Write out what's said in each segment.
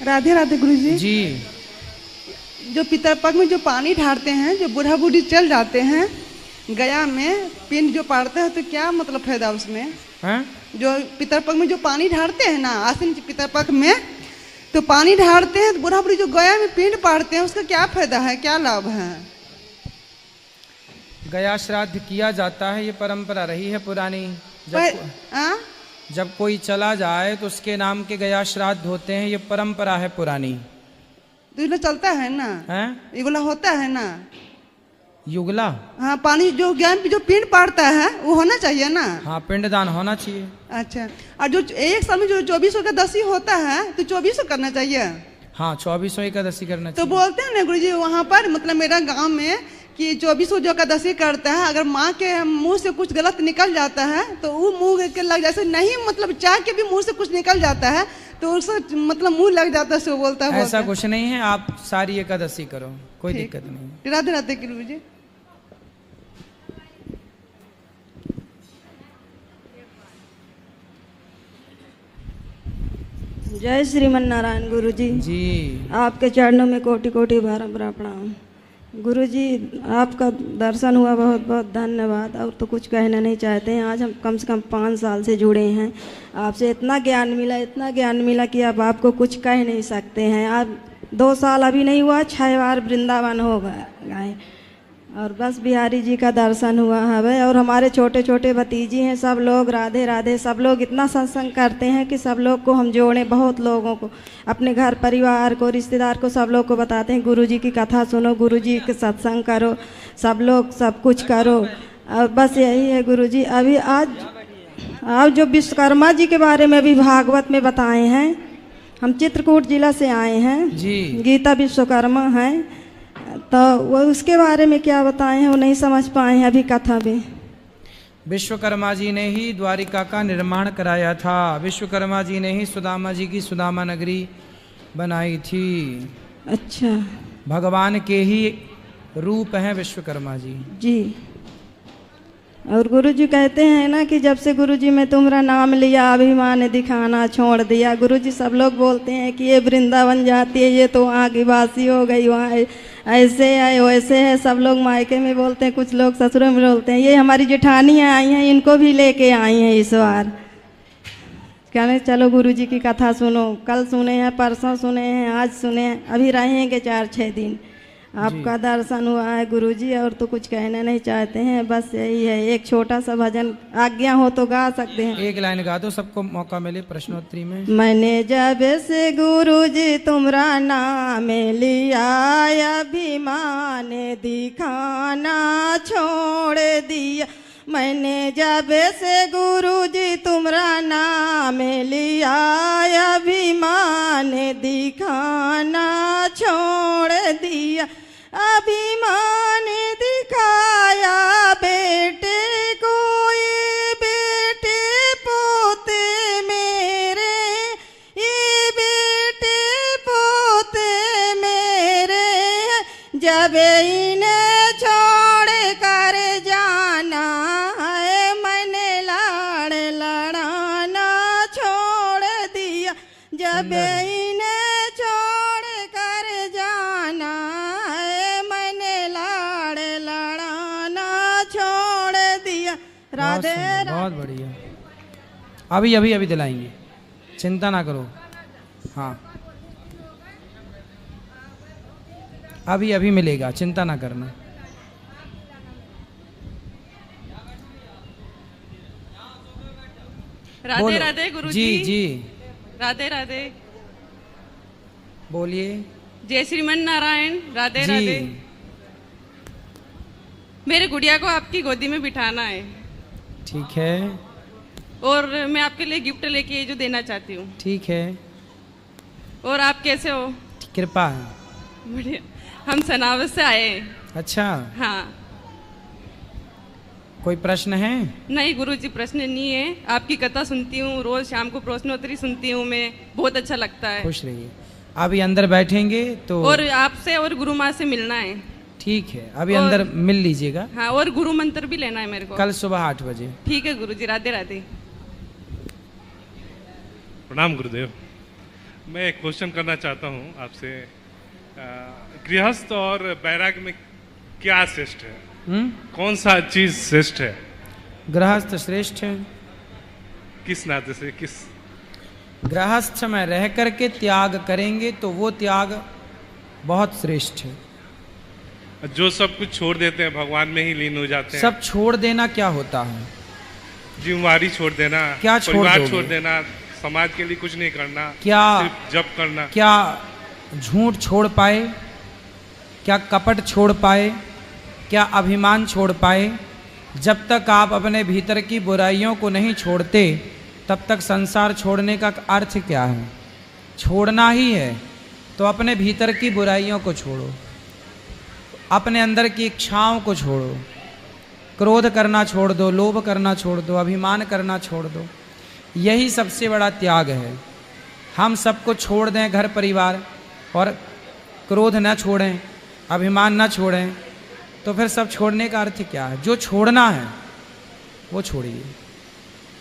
राधे राधे गुरुजी। जी। जो पितरपक्ष में जो पानी ढारते हैं, जो बूढ़ा बूढ़ी चल जाते हैं गया में पिंड जो पाड़ते हैं, तो क्या मतलब फायदा उसमें है? जो पितरपक्ष में जो पानी ढारते हैं ना, आश्विन पितरपक्ष में तो पानी ढारते हैं, तो बूढ़ा बूढ़ी जो गया में पिंड पाड़ते हैं, उसका क्या फायदा है, क्या लाभ है? गया श्राद्ध किया जाता है, ये परंपरा रही है पुरानी। जब कोई चला जाए तो उसके नाम के गया श्राद्ध होते हैं, ये परंपरा है पुरानी। तो ये चलता है ना, है? युगला होता है ना, युगला। हाँ, पानी जो ज्ञान जो पिंड पाड़ता है वो होना चाहिए ना। हाँ, पिंडदान होना चाहिए। अच्छा, और जो एक साल में जो 24 एकादशी होता है तो 24 करना चाहिए। हाँ, 24 एकादशी करना चाहिए। तो बोलते हैं ना गुरुजी वहाँ पर, मतलब मेरा गांव में कि 24 जो एकादशी करता है, अगर माँ के मुंह से कुछ गलत निकल जाता है तो वो मुंह के लग जैसे नहीं, मतलब चाह के भी मुंह से कुछ निकल जाता है तो उससे मतलब मुंह लग जाता है, सो बोलता है। ऐसा कुछ नहीं है, आप सारी एकादशी करो, कोई दिक्कत नहीं। राधे राधे गुरुजी। जय श्रीमन नारायण गुरुजी। जी। आपके चरणों में कोटि कोटि बार बार प्रणाम। गुरुजी, आपका दर्शन हुआ, बहुत बहुत धन्यवाद। और तो कुछ कहना नहीं चाहते हैं। आज हम कम से कम 5 साल से जुड़े हैं, आपसे इतना ज्ञान मिला, इतना ज्ञान मिला कि अब आपको कुछ कह नहीं सकते हैं। आप 2 साल अभी नहीं हुआ, 6 बार वृंदावन हो गए और बस बिहारी जी का दर्शन हुआ है। और हमारे छोटे छोटे भतीजी हैं, सब लोग राधे राधे, सब लोग इतना सत्संग करते हैं कि सब लोग को हम जोड़ें, बहुत लोगों को, अपने घर परिवार को, रिश्तेदार को, सब लोग को बताते हैं गुरुजी की कथा सुनो, गुरुजी के सत्संग करो, सब लोग सब कुछ करो। और बस यही है गुरुजी। अभी आज जो विश्वकर्मा जी के बारे में भी भागवत में बताए हैं, हम चित्रकूट जिला से आए हैं जी। गीता विश्वकर्मा हैं, तो वो उसके बारे में क्या बताए हैं वो नहीं समझ पाए हैं अभी कथा में। विश्वकर्मा जी ने ही द्वारिका का निर्माण कराया था, विश्वकर्मा जी ने ही सुदामा जी की सुदामा नगरी बनाई थी। अच्छा, भगवान के ही रूप हैं विश्वकर्मा जी। जी। और गुरुजी कहते हैं ना कि जब से गुरुजी मैं तुम्हारा नाम लिया, अभिमान दिखाना छोड़ दिया। गुरुजी सब लोग बोलते हैं कि ये वृंदावन जाती है, ये तो वहाँ की वासी हो गई, वहाँ ऐसे है वैसे है, सब लोग मायके में बोलते हैं, कुछ लोग ससुरों में बोलते हैं। ये हमारी जेठानियाँ आई हैं, इनको भी लेके आई हैं इस बार। कहने चलो गुरुजी की कथा सुनो, कल सुने हैं, परसों सुने हैं, आज सुने हैं, अभी रहेंगे 4-6 दिन। आपका दर्शन हुआ है गुरुजी, और तो कुछ कहना नहीं चाहते हैं, बस यही है। एक छोटा सा भजन आज्ञा हो तो गा सकते हैं। एक लाइन गा दो, सबको मौका मिले प्रश्नोत्तरी में। मैंने जब से गुरुजी तुमरा नाम लिया, अभिमान दिखाना छोड़ दिया। मैंने जब से गुरुजी तुमरा नाम लिया, अभिमान दिखाना छोड़ दिया। अभिमान दिखाया बेटे को, ये बेटे पोते मेरे, ये बेटे पोते मेरे, जब इन्हें छोड़ कर जाना है, मैंने लाड़ लड़ाना छोड़ दिया। जब इन्हें छोड़ कर जाना है, मैंने लाड़ लड़ाना छोड़ दिया। राधे राधे। बहुत बढ़िया। अभी अभी अभी दिलाएंगे, चिंता ना करो। हाँ, अभी अभी मिलेगा, चिंता ना करना। राधे राधे गुरुजी। जी जी, राधे राधे। बोलिए। जय श्रीमन नारायण। राधे राधे। मेरे गुड़िया को आपकी गोदी में बिठाना है। ठीक है। और मैं आपके लिए गिफ्ट लेके जो देना चाहती हूँ। ठीक है। और आप कैसे हो? कृपा है। बढ़िया। हम सनावस से आए हैं। अच्छा। हाँ। कोई प्रश्न है? नहीं गुरुजी, प्रश्न नहीं है। आपकी कथा सुनती हूँ, रोज शाम को प्रश्नोत्तरी सुनती हूँ मैं, बहुत अच्छा लगता है। खुश रहिए। अभी अंदर बैठेंगे तो और आपसे और गुरु माँ से मिलना है। ठीक है, अभी अंदर मिल लीजिएगा। हाँ, और गुरु मंत्र भी लेना है मेरे को। कल सुबह 8 बजे। ठीक है गुरुजी। राधे राधे। प्रणाम गुरुदेव। मैं एक क्वेश्चन करना चाहता हूँ आपसे। गृहस्थ और बैराग में क्या श्रेष्ठ है? कौन सा चीज श्रेष्ठ है? गृहस्थ श्रेष्ठ है। किस नाते से? किस? गृहस्थ में रह करके त्याग करेंगे तो वो त्याग बहुत श्रेष्ठ है। जो सब कुछ छोड़ देते हैं, भगवान में ही लीन हो जाते हैं। सब छोड़ देना क्या होता है? जिम्मेवारी छोड़ देना, क्या छोड़ परिवार दोगे? छोड़ देना, समाज के लिए कुछ नहीं करना, क्या सिर्फ जप करना। क्या झूठ छोड़ पाए? क्या कपट छोड़ पाए? क्या अभिमान छोड़ पाए? जब तक आप अपने भीतर की बुराइयों को नहीं छोड़ते तब तक संसार छोड़ने का अर्थ क्या है? छोड़ना ही है तो अपने भीतर की बुराइयों को छोड़ो, अपने अंदर की इच्छाओं को छोड़ो, क्रोध करना छोड़ दो, लोभ करना छोड़ दो, अभिमान करना छोड़ दो। यही सबसे बड़ा त्याग है। हम सबको छोड़ दें, घर परिवार, और क्रोध न छोड़ें, अभिमान न छोड़ें, तो फिर सब छोड़ने का अर्थ क्या है? जो छोड़ना है वो छोड़िए।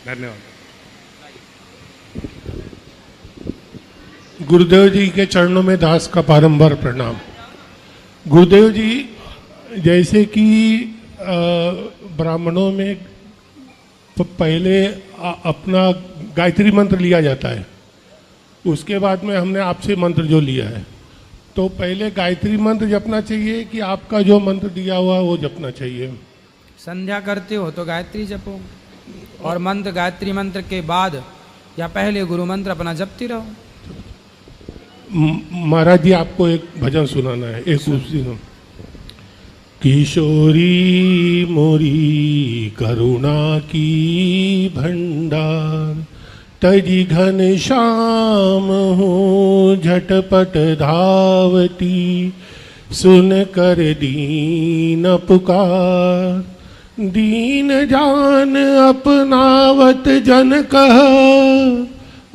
धन्यवाद। गुरुदेव जी के चरणों में दास का बारंबार प्रणाम। गुरुदेव जी, जैसे कि ब्राह्मणों में पहले अपना गायत्री मंत्र लिया जाता है, उसके बाद में हमने आपसे मंत्र जो लिया है, तो पहले गायत्री मंत्र जपना चाहिए कि आपका जो मंत्र दिया हुआ वो जपना चाहिए? संध्या करते हो तो गायत्री जपो, और मंत्र गायत्री मंत्र के बाद या पहले गुरु मंत्र अपना जपती रहो। महाराज जी, आपको एक भजन सुनाना है, एक सुनो। किशोरी मोरी करुणा की भंडार, तजी घन श्याम हूँ झटपट धावती, सुन कर दीन पुकार, दीन जान अपनावत जन कह,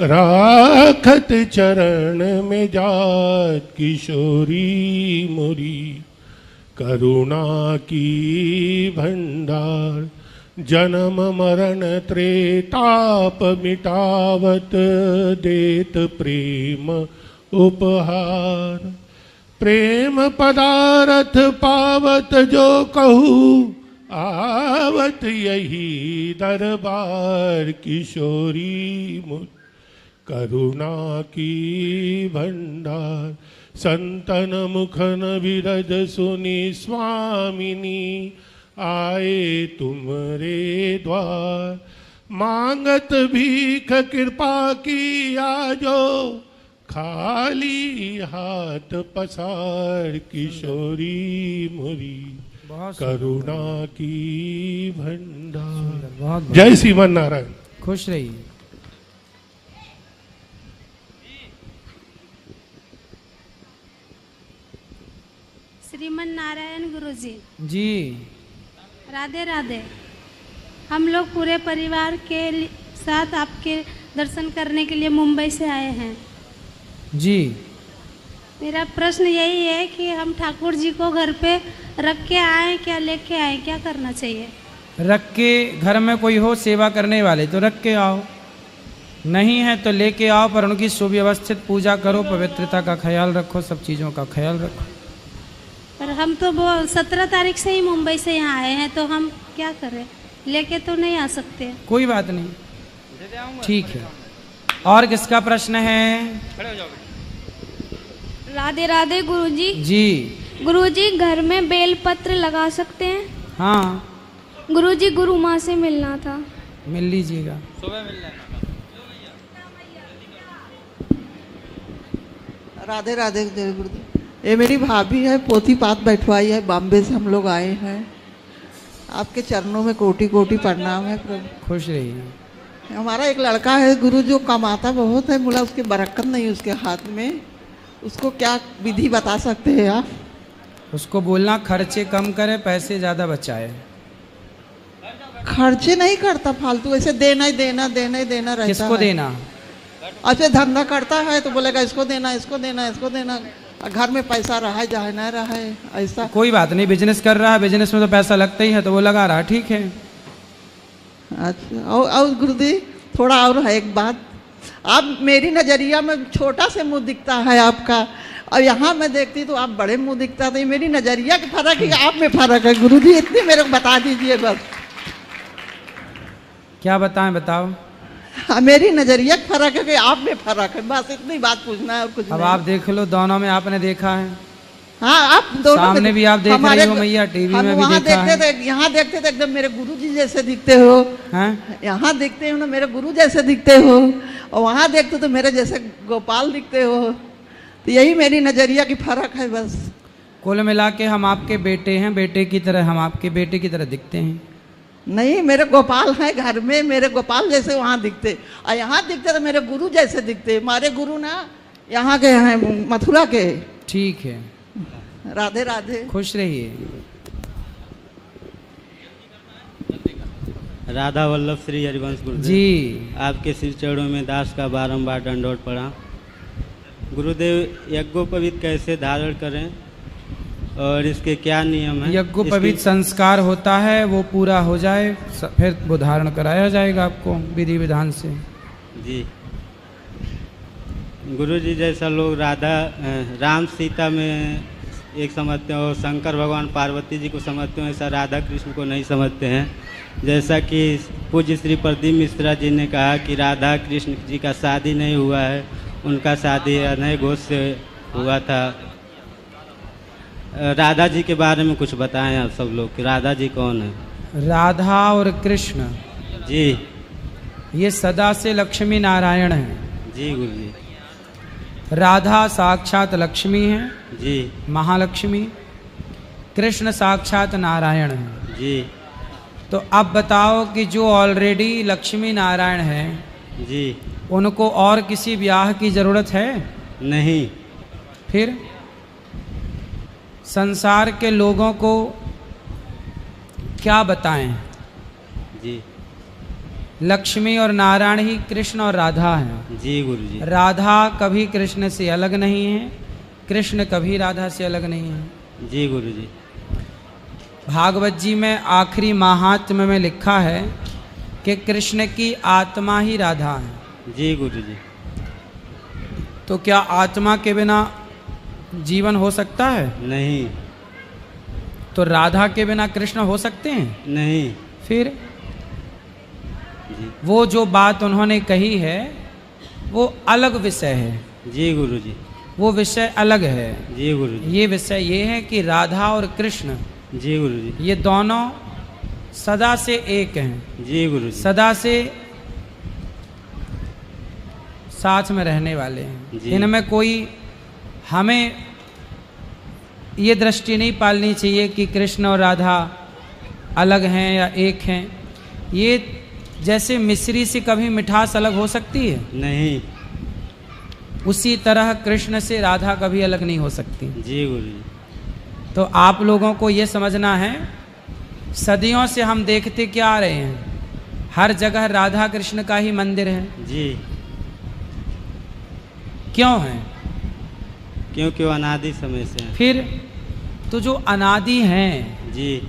राखत चरण में जात, किशोरी मोरी करुणा की भंडार, जन्म मरण त्रेताप मिटावत, देत प्रेम उपहार, प्रेम पदारथ पावत जो कहूँ, आवत यही दरबार, किशोरी मोरी करुणा की भंडार, संतन मुखन विरज सुनी स्वामिनी, आए तुमरे द्वार, मांगत भीख कृपा की आजो, खाली हाथ पसार, किशोरी मोरी करुणा की भंडार। जय श्रीमन नारायण। खुश रहिए। श्रीमन नारायण गुरुजी जी, राधे राधे। हम लोग पूरे परिवार के साथ आपके दर्शन करने के लिए मुंबई से आए हैं जी। मेरा प्रश्न यही है कि हम ठाकुर जी को घर पे रख के आए, क्या लेके आए, क्या करना चाहिए? रख के, घर में कोई हो सेवा करने वाले तो रख के आओ, नहीं है तो लेके आओ, पर उनकी सुव्यवस्थित पूजा करो, पवित्रता का ख्याल रखो, सब चीज़ों का ख्याल रखो। पर हम तो वो 17 तारीख से ही मुंबई से यहाँ आए हैं, तो हम क्या करें? लेके तो नहीं आ सकते। कोई बात नहीं, ठीक है। और किसका प्रश्न है? राधे राधे गुरुजी। जी। गुरुजी, घर में बेल पत्र लगा सकते हैं? हाँ गुरुजी, गुरु माँ से मिलना था। मिल लीजिएगा। सुबह मिल लेना। राधे राधे गुरुदेव। ये मेरी भाभी है, पोथी पात बैठवाई है, बॉम्बे से हम लोग आए हैं। आपके चरणों में कोटि कोटि प्रणाम है प्रभु। खुश रहिए। हमारा एक लड़का है गुरु, जो कमाता बहुत है, बोला उसकी बरकत नहीं उसके हाथ में, उसको क्या विधि बता सकते हैं आप? उसको बोलना खर्चे कम करे, पैसे ज़्यादा बचाए। खर्चे नहीं करता फालतू, ऐसे देना ही देना, देना ही देना रहता है। किसको देना? अच्छा, धंधा करता है तो बोलेगा इसको देना, इसको देना, इसको देना, घर में पैसा रहा जाए ना रहा, ऐसा। कोई बात नहीं, बिजनेस कर रहा है, बिजनेस में तो पैसा लगता ही है, तो वो लगा रहा, ठीक है। अच्छा, और गुरुदेव थोड़ा और है एक बात, आप मेरी नज़रिया में छोटा से मुंह दिखता है आपका, और यहाँ मैं देखती तो आप बड़े मुंह दिखता था। मेरी नज़रिया का फर्क है, आप में फर्क है गुरुजी, इतनी मेरे को बता दीजिए बस। क्या बताएं, बताओ। हाँ, मेरी नज़रिया का फर्क है कि आप में फर्क है, बस इतनी बात पूछना है और कुछ अब नहीं। आप देख लो, दोनों में आपने देखा है। हाँ, आप दोनों सामने भी आप देख रही हो मैया, टीवी में भी वहाँ देखा देखते है। थे, यहाँ देखते थे, एकदम मेरे गुरुजी जैसे दिखते हो। हैं? यहाँ दिखते हो ना मेरे गुरु जैसे दिखते हो, और वहाँ देखते तो मेरे जैसे गोपाल दिखते हो। तो यही मेरी नज़रिया की फर्क है बस। कुल मिला के हम आपके बेटे हैं, बेटे की तरह, हम आपके बेटे की तरह दिखते हैं। नहीं, मेरे गोपाल हैं घर में, मेरे गोपाल जैसे वहाँ दिखते, और यहाँ दिखते तो मेरे गुरु जैसे दिखते। हमारे गुरु ना यहाँ के हैं, मथुरा के। ठीक है, राधे राधे, खुश रहिए। राधा वल्लभ श्री हरिवंश गुरुदेव जी, आपके श्री चरणों में दास का बारंबार दंडवत पड़ा। गुरुदेव, यज्ञोपवीत कैसे धारण करें और इसके क्या नियम हैं? यज्ञोपवीत संस्कार होता है, वो पूरा हो जाए फिर वो धारण कराया जाएगा आपको विधि विधान से। जी गुरुजी, जैसा लोग राम सीता में एक समझते हैं और शंकर भगवान पार्वती जी को समझते हैं, ऐसा राधा कृष्ण को नहीं समझते हैं। जैसा कि पूज्य श्री प्रदीप मिश्रा जी ने कहा कि राधा कृष्ण जी का शादी नहीं हुआ है, उनका शादी अनय घोष से हुआ था। राधा जी के बारे में कुछ बताएं आप सब लोग कि राधा जी कौन है? राधा और कृष्ण जी, ये सदा से लक्ष्मी नारायण हैं। जी गुरुजी। राधा साक्षात लक्ष्मी है जी, महालक्ष्मी। कृष्ण साक्षात नारायण है जी। तो अब बताओ कि जो ऑलरेडी लक्ष्मी नारायण हैं जी, उनको और किसी ब्याह की जरूरत है? नहीं। फिर संसार के लोगों को क्या बताएं? जी, लक्ष्मी और नारायण ही कृष्ण और राधा हैं। जी गुरुजी। राधा कभी कृष्ण से अलग नहीं है, कृष्ण कभी राधा से अलग नहीं है। जी गुरुजी। भागवत जी में आखिरी महात्म्य में लिखा है कि कृष्ण की आत्मा ही राधा है। जी गुरुजी। तो क्या आत्मा के बिना जीवन हो सकता है? नहीं। तो राधा के बिना कृष्ण हो सकते हैं? नहीं। फिर जी, वो जो बात उन्होंने कही है वो अलग विषय है। जी गुरुजी। वो विषय अलग है। जी गुरुजी। ये विषय ये है कि राधा और कृष्ण, जी गुरुजी, ये दोनों सदा से एक हैं। जी गुरुजी। सदा से साथ में रहने वाले हैं। इनमें कोई, हमें ये दृष्टि नहीं पालनी चाहिए कि कृष्ण और राधा अलग हैं या एक हैं। ये जैसे मिश्री से कभी मिठास अलग हो सकती है? नहीं। उसी तरह कृष्ण से राधा कभी अलग नहीं हो सकती। जी गुरुजी। तो आप लोगों को ये समझना है, सदियों से हम देखते क्या आ रहे हैं, हर जगह राधा कृष्ण का ही मंदिर है। जी। क्यों है? क्योंकि वो अनादि समय से हैं। फिर तो जो अनादि हैं, जी,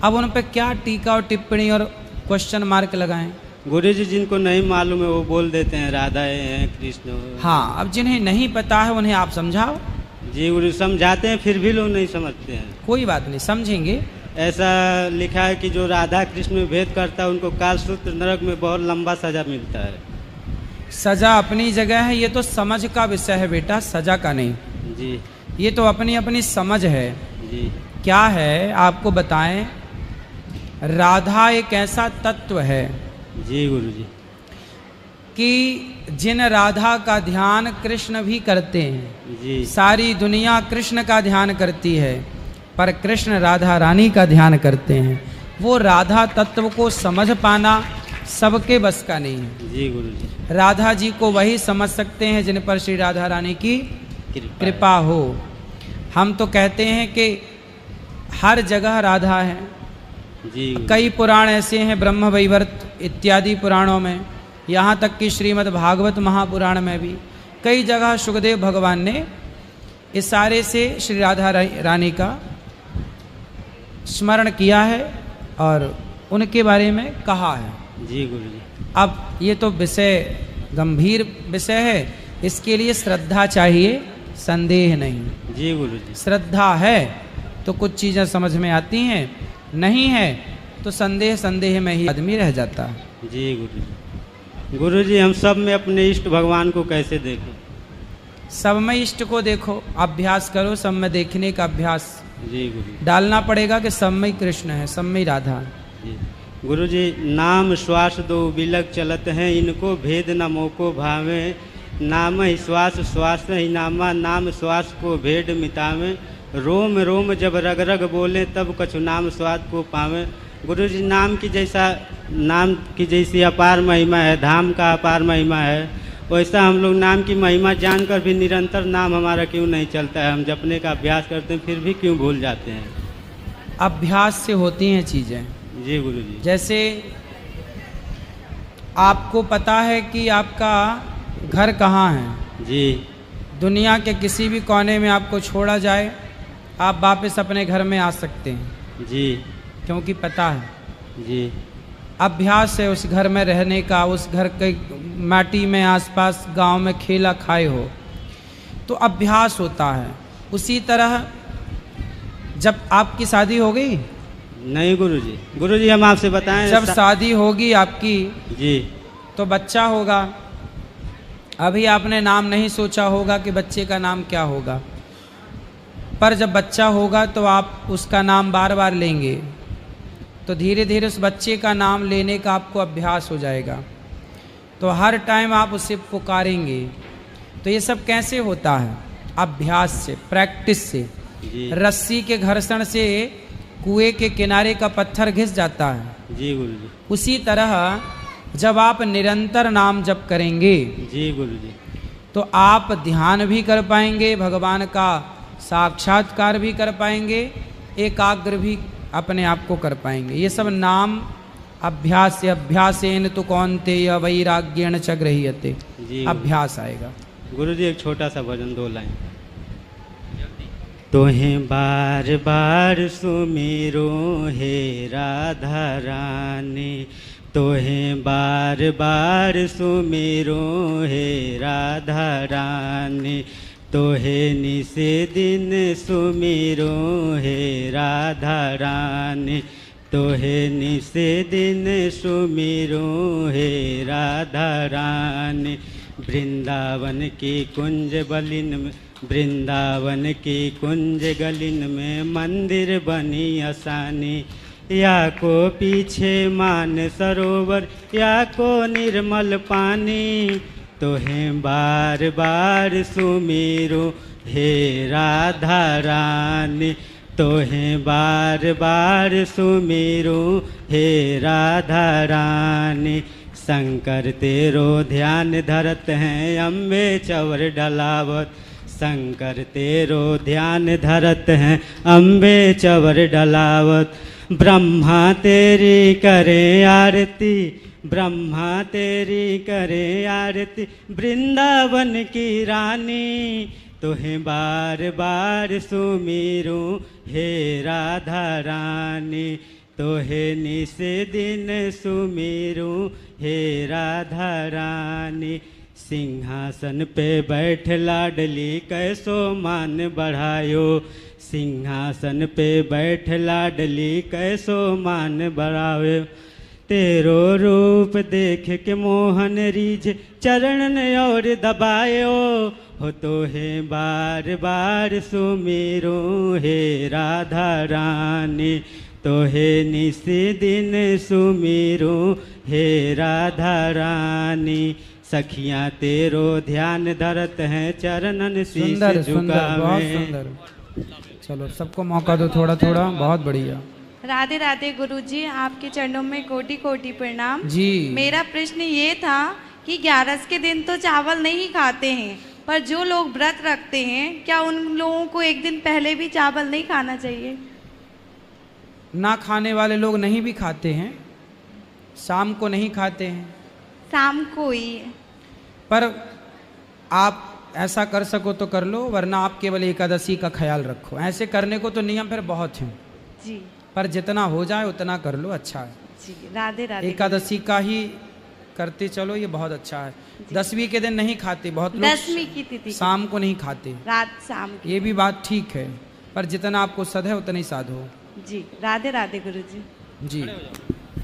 अब उन पे क्या टीका और टिप्पणी और क्वेश्चन मार्क लगाएं? गुरुजी, जिनको नहीं मालूम है वो बोल देते हैं राधा है कृष्ण। हाँ, अब जिन्हें नहीं पता है उन्हें आप समझाओ। जी गुरु, समझाते हैं फिर भी लोग नहीं समझते हैं। कोई बात नहीं, समझेंगे। ऐसा लिखा है कि जो राधा कृष्ण में भेद करता है उनको कालसूत्र नरक में बहुत लंबा सजा मिलता है। सजा अपनी जगह है, ये तो समझ का विषय है बेटा, सजा का नहीं। जी। ये तो अपनी अपनी समझ है। जी। क्या है आपको बताएं, राधा एक ऐसा तत्व है, जी गुरुजी, कि जिन राधा का ध्यान कृष्ण भी करते हैं। जी। सारी दुनिया कृष्ण का ध्यान करती है, पर कृष्ण राधा रानी का ध्यान करते हैं। वो राधा तत्व को समझ पाना सबके बस का नहीं है। जी गुरुजी। राधा जी को वही समझ सकते हैं जिन पर श्री राधा रानी की कृपा हो। हम तो कहते हैं कि हर जगह राधा है। जी। कई पुराण ऐसे हैं, ब्रह्म वैवर्त इत्यादि पुराणों में, यहाँ तक कि श्रीमद् भागवत महापुराण में भी कई जगह सुखदेव भगवान ने इशारे से श्री राधा रानी का स्मरण किया है और उनके बारे में कहा है। जी गुरुजी। अब ये तो विषय गंभीर विषय है, इसके लिए श्रद्धा चाहिए, संदेह नहीं। जी गुरुजी। श्रद्धा है तो कुछ चीज़ें समझ में आती हैं, नहीं है तो संदेह में ही आदमी रह जाता है। जी गुरुजी। गुरुजी हम सब में अपने इष्ट भगवान को कैसे देखें? सब में इष्ट को देखो, अभ्यास करो, सब में देखने का अभ्यास जी गुरु डालना पड़ेगा कि सब में ही कृष्ण है, सब में ही राधा। जी गुरुजी। नाम श्वास दो बिलक चलत हैं, इनको भेद न मोको भावे, नाम ही श्वास श्वास ही नामा, नाम श्वास को भेद मिटावे, रोम रोम जब रग रग बोले तब कछु नाम स्वाद को पावे। गुरुजी नाम की जैसी अपार महिमा है, धाम का अपार महिमा है, वैसा हम लोग नाम की महिमा जानकर भी निरंतर नाम हमारा क्यों नहीं चलता है? हम जपने का अभ्यास करते हैं फिर भी क्यों भूल जाते हैं? अभ्यास से होती हैं चीज़ें। जी गुरुजी। जैसे आपको पता है कि आपका घर कहाँ है, जी दुनिया के किसी भी कोने में आपको छोड़ा जाए, आप वापस अपने घर में आ सकते हैं। जी क्योंकि पता है। जी। अभ्यास है उस घर में रहने का, उस घर के माटी में आसपास गांव में खेला खाए हो तो अभ्यास होता है। उसी तरह जब आपकी शादी हो गई? नहीं गुरुजी। गुरुजी हम आपसे बताएं, जब शादी होगी आपकी जी तो बच्चा होगा। अभी आपने नाम नहीं सोचा होगा कि बच्चे का नाम क्या होगा, पर जब बच्चा होगा तो आप उसका नाम बार बार लेंगे तो धीरे धीरे उस बच्चे का नाम लेने का आपको अभ्यास हो जाएगा, तो हर टाइम आप उसे पुकारेंगे। तो ये सब कैसे होता है? अभ्यास से, प्रैक्टिस से। रस्सी के घर्षण से कुएं के किनारे का पत्थर घिस जाता है। जी गुरुजी। उसी तरह जब आप निरंतर नाम जप करेंगे जी गुरुजी, तो आप ध्यान भी कर पाएंगे, भगवान का साक्षात्कार भी कर पाएंगे, एकाग्र भी अपने आप को कर पाएंगे। ये सब नाम अभ्यास से, अभ्यासेन तो कौन्तेय वैराग्येण च गृह्यते, अभ्यास आएगा। गुरुजी एक छोटा सा भजन, 2 लाइन। तोहें बार बार सुमिरो हे राधा रानी, तोहें बार बार सुमिरो हे राधा रानी, तोहे निसे दिन सुमिरो हे राधा रानी, तोहे निसे दिन सुमिरो हे राधा रानी। वृंदावन की कुंज बलिन में, वृंदावन की कुंज गलिन में मंदिर बनी असानी, या को पीछे मान सरोवर, या को निर्मल पानी, तोहें बार बार सुमिरो हे राधा रानी, तोहें बार बार सुमिरो हे राधा रानी। शंकर तेरो ध्यान धरत हैं, अम्बे चवर डलावत, शंकर तेरो ध्यान धरत हैं, अम्बे चवर डलावत। ब्रह्मा तेरी करे आरती, ब्रह्मा तेरी करे आरती, वृंदावन की रानी, तोहें बार बार सुमिरो हे राधा रानी, तोहे निसे दिन सुमिरो हे राधा रानी। सिंहासन पे बैठ लाडली कैसो मान बढ़ायो, सिंहासन पे बैठ लाडली कैसो मान बढ़ायो, तेरो रूप देख के मोहन रीझ चरण और दबायो, हो तोहे बार बार सुमिरो हे राधा रानी, तोहे निसी दिन सुमिरो हे राधा रानी। सखियाँ तेरो ध्यान धरत हैं, चरणन शीश झुकावे। चलो सबको मौका दो थोड़ा थोड़ा, बहुत बढ़िया। राधे राधे गुरुजी, आपके चरणों में कोटि कोटि प्रणाम जी। मेरा प्रश्न ये था कि 11 के दिन तो चावल नहीं खाते हैं, पर जो लोग व्रत रखते हैं क्या उन लोगों को एक दिन पहले भी चावल नहीं खाना चाहिए? ना खाने वाले लोग नहीं भी खाते हैं, शाम को नहीं खाते हैं, शाम को ही। पर आप ऐसा कर सको तो कर लो, वरना आप केवल एकादशी का ख्याल रखो। ऐसे करने को तो नियम फिर बहुत हैं जी, पर जितना हो जाए उतना कर लो, अच्छा है जी। राधे राधे। एकादशी का ही करते चलो, ये बहुत अच्छा है। 10वीं के दिन नहीं खाते बहुत लोग, 10वीं की तिथि शाम को नहीं खाते, रात शाम की। ये भी बात ठीक है, पर जितना आपको सद है उतना ही साधो। जी, राधे राधे गुरुजी। जी।